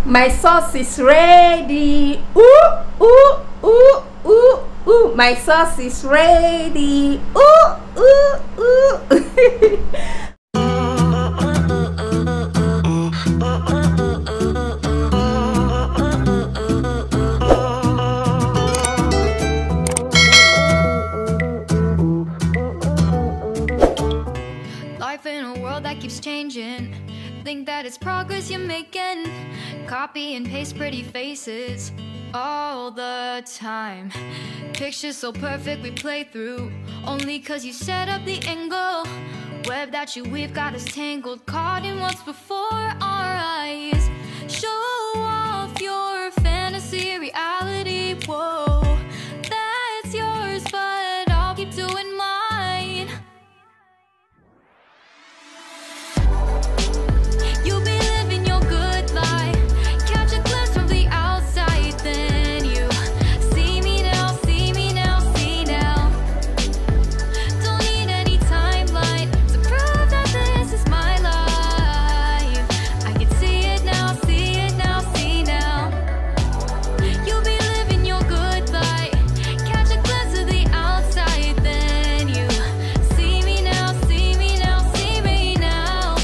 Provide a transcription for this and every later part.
My sauce is ready. Ooh, ooh, ooh, ooh, ooh. My sauce is ready. Ooh, ooh, ooh. Life in a world that keeps changing. Think that it's progress you're making. Copy and paste pretty faces all the time. Pictures so perfect we play through, only cause you set up the angle. Web that you weave got us tangled, caught in what's before our eyes. Show off your fantasy reality. Whoa, that's yours, but I'll keep doing mine. You'll be living your good life. Catch a glimpse from the outside, then you see me now, see me now, see now. Don't need any timeline to prove that this is my life. I can see it now, see it now, see now. You'll be living your good life. Catch a glimpse of the outside, then you see me now, see me now, see me now.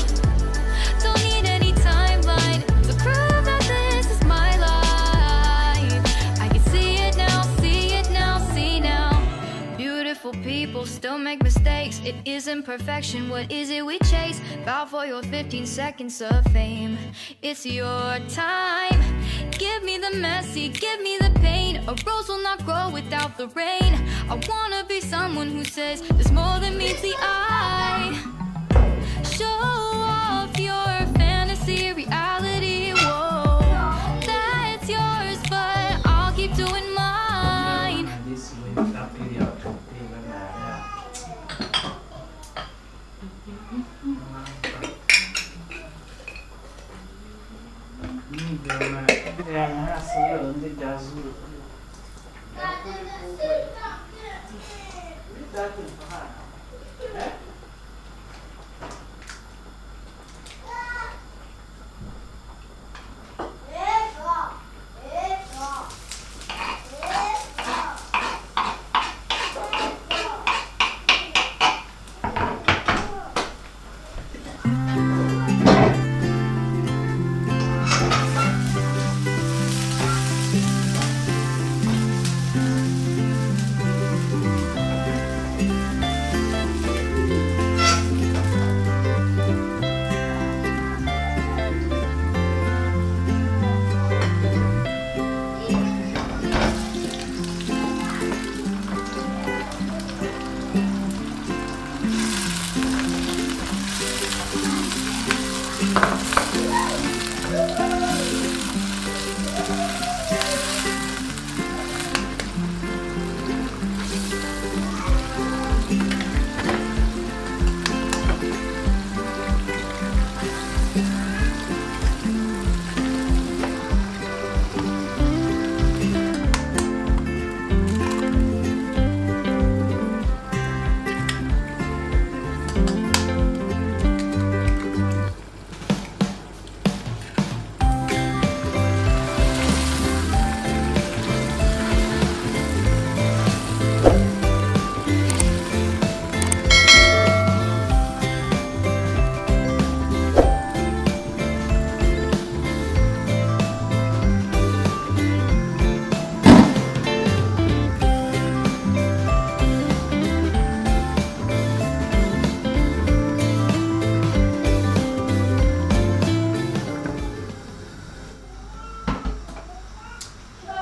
Don't need any timeline to prove that this is my life. I can see it now, see it now, see now. Beautiful people still make mistakes. It isn't perfection, what is it we chase? Bow for your 15 seconds of fame. It's your time. Give me the messy, give me the pain. A rose will not grow without the rain. I wanna be someone who says there's more than meets the eye. Show off your fantasy reality. Whoa, that's yours, but I'll keep doing mine.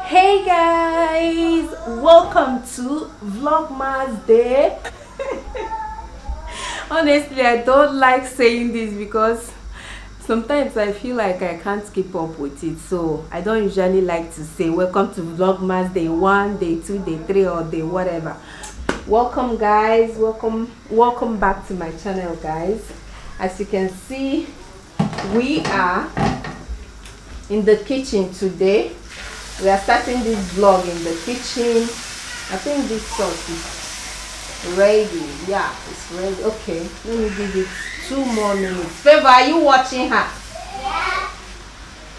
Hey guys, welcome to Vlogmas Day. Honestly, I don't like saying this because sometimes I feel like I can't keep up with it, so I don't usually like to say welcome to Vlogmas Day 1, Day 2, Day 3, or Day whatever. Welcome guys, welcome back to my channel guys. As you can see, we are in the kitchen today. We are starting this vlog in the kitchen. I think this sauce is ready. Yeah, it's ready. Okay, let me give it 2 more minutes. Favor, are you watching her? Yeah.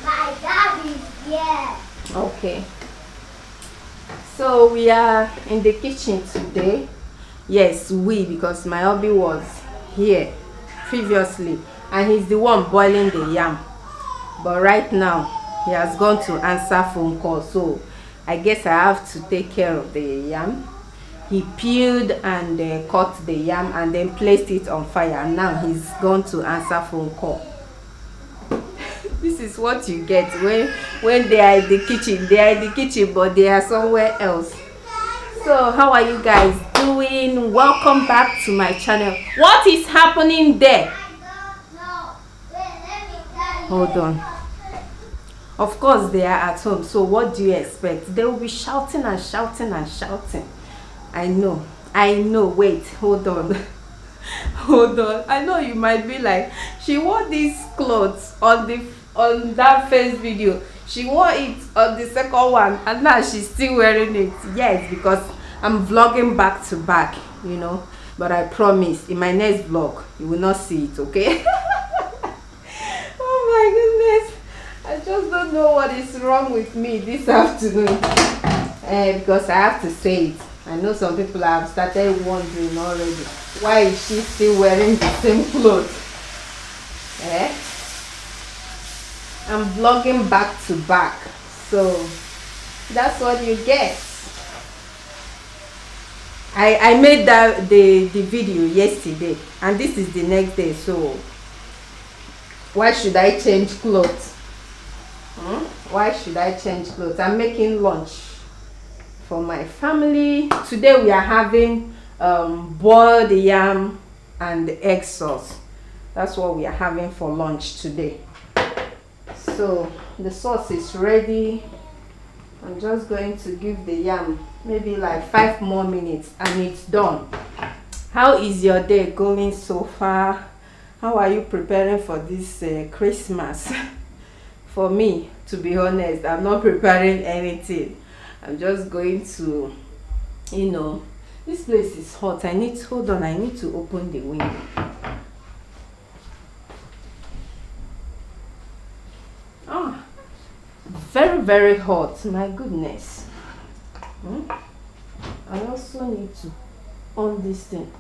My dad Yeah. Okay. So we are in the kitchen today. Yes, because my hubby was here previously and he's the one boiling the yam. But right now he has gone to answer phone call, so I guess I have to take care of the yam. He peeled and cut the yam and then placed it on fire, and now he's gone to answer phone call. This is what you get when they are in the kitchen. They are in the kitchen, but they are somewhere else. So how are you guys doing? Welcome back to my channel. What is happening there? Hold on. Of course they are at home, so what do you expect? They will be shouting and shouting and shouting. I know. Wait, hold on. Hold on. I know you might be like, she wore these clothes on that first video, she wore it on the second one, and now she's still wearing it. Yes, because I'm vlogging back to back, you know. But I promise in my next vlog you will not see it, okay? Oh my goodness, I just don't know what is wrong with me this afternoon, because I have to say it. I know some people have started wondering already, why is she still wearing the same clothes? I'm vlogging back to back, so that's what you get. I made the video yesterday and this is the next day, so why should I change clothes? Why should I change clothes? I'm making lunch for my family. Today we are having boiled yam and egg sauce. That's what we are having for lunch today. So the sauce is ready. I'm just going to give the yam maybe like 5 more minutes and it's done. How is your day going so far? How are you preparing for this Christmas? For me, to be honest, I'm not preparing anything. I'm just going to, you know, this place is hot. I need to open the window. Oh, very, very hot. My goodness. I also need to on this thing.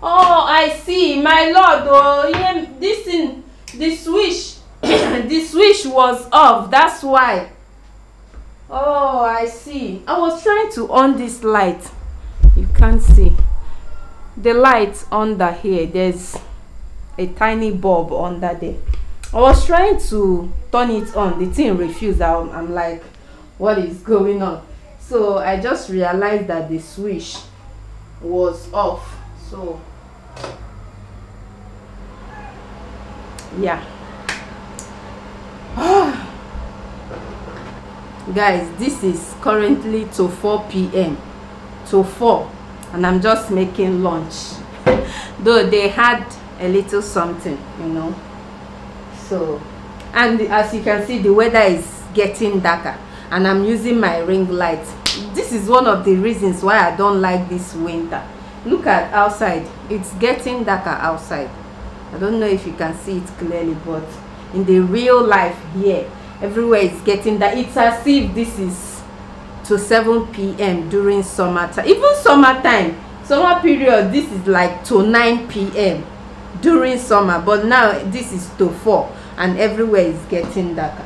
Oh, I see, my lord. Oh, yeah, this thing, the switch, the switch was off. That's why. Oh, I see. I was trying to on this light. You can't see the light under here. There's a tiny bulb under there. I was trying to turn it on. The thing refused. I'm like, what is going on? So I just realized that the switch was off. So yeah. Guys, this is currently to 4 p.m. to 4 and I'm just making lunch. Though they had a little something, you know. So, and as you can see, the weather is getting darker and I'm using my ring light. This is one of the reasons why I don't like this winter. Look at outside, it's getting darker outside. I don't know if you can see it clearly, but in the real life here, everywhere is getting dark. It's as if this is to 7 p.m. during summertime. Even summertime, summer period, this is like to 9 p.m. during summer, but now this is to 4 and everywhere is getting darker.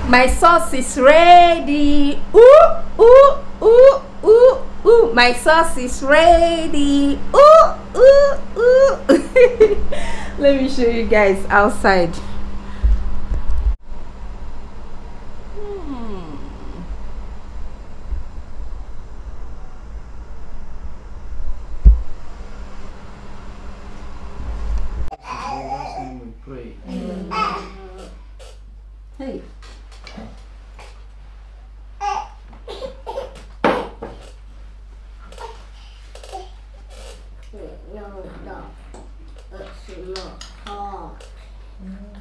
My sauce is ready. Ooh, ooh, ooh, ooh, ooh. My sauce is ready. Ooh, ooh, ooh. Let me show you guys outside. Hey.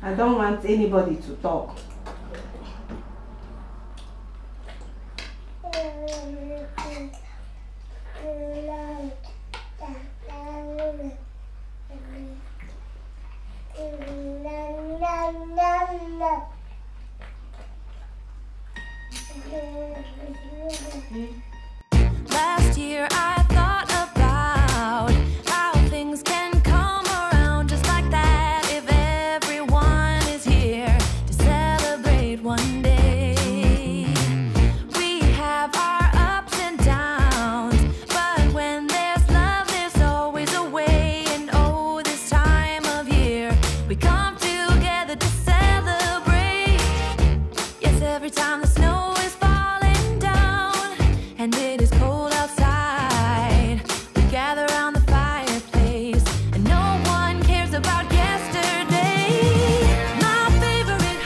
I don't want anybody to talk. Last year I thought about how things can come around just like that if everyone is here to celebrate one day. We have our ups and downs, but when there's love there's always a way. And oh, this time of year we come together to celebrate. Yes, every time the snow is falling down and it is cold outside, we gather around the fireplace and no one cares about yesterday. My favorite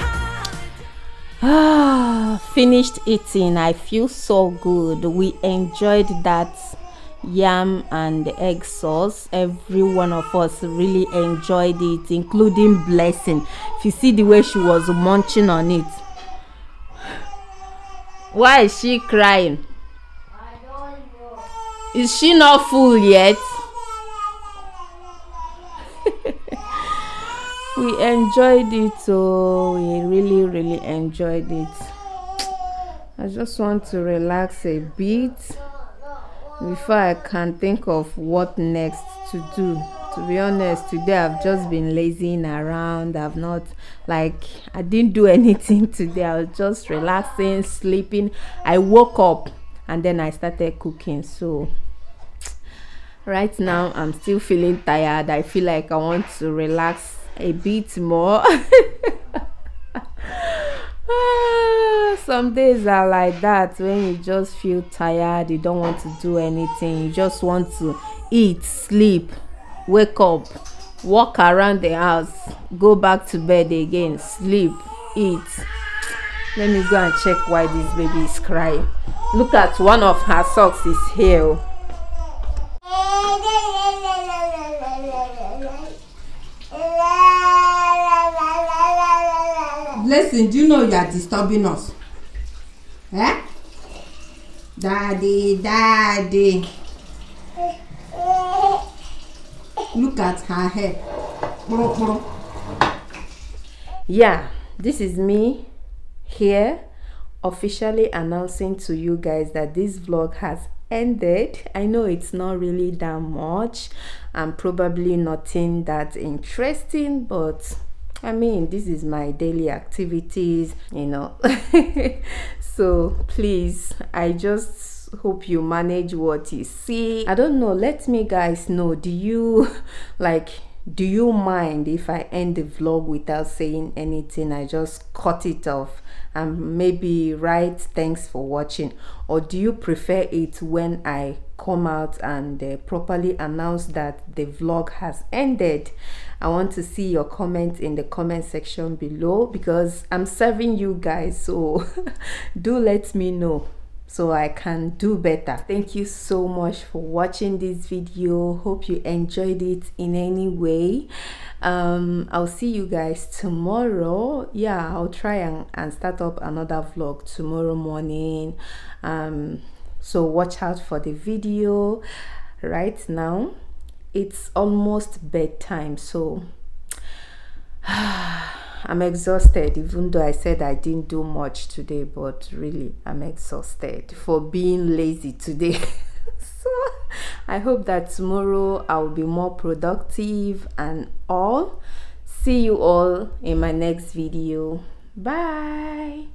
holiday. Finished eating. I feel so good. We enjoyed that yam and the egg sauce. Every one of us really enjoyed it, including Blessing. If you see the way she was munching on it. Why is she crying? I don't know. Is she not full yet? We enjoyed it, so we really enjoyed it. I just want to relax a bit before I can think of what next to do. To be honest, today I've just been lazing around. I didn't do anything today. I was just relaxing, sleeping. I woke up and then I started cooking. So right now I'm still feeling tired. I feel like I want to relax a bit more. Some days are like that, when you just feel tired, you don't want to do anything, you just want to eat, sleep, wake up, walk around the house, go back to bed again, sleep, eat. Let me go and check why this baby is crying. Look at one of her socks is here. Listen, do you know you are disturbing us? Eh? Daddy. Look at her hair. Yeah, this is me here officially announcing to you guys that this vlog has ended. I know it's not really that much and probably nothing that interesting, but I mean, this is my daily activities, you know. So please, I just hope you manage what you see. I don't know, let me guys know, do you mind if I end the vlog without saying anything? I just cut it off and maybe write thanks for watching, or do you prefer it when I come out and properly announce that the vlog has ended? I want to see your comments in the comment section below, because I'm serving you guys, so do let me know so I can do better. Thank you so much for watching this video. Hope you enjoyed it in any way. I'll see you guys tomorrow. Yeah, I'll try and start up another vlog tomorrow morning. So watch out for the video. Right now it's almost bedtime, so I'm exhausted, even though I said I didn't do much today, but really I'm exhausted for being lazy today. So I hope that tomorrow I'll be more productive and all. See you all in my next video. Bye.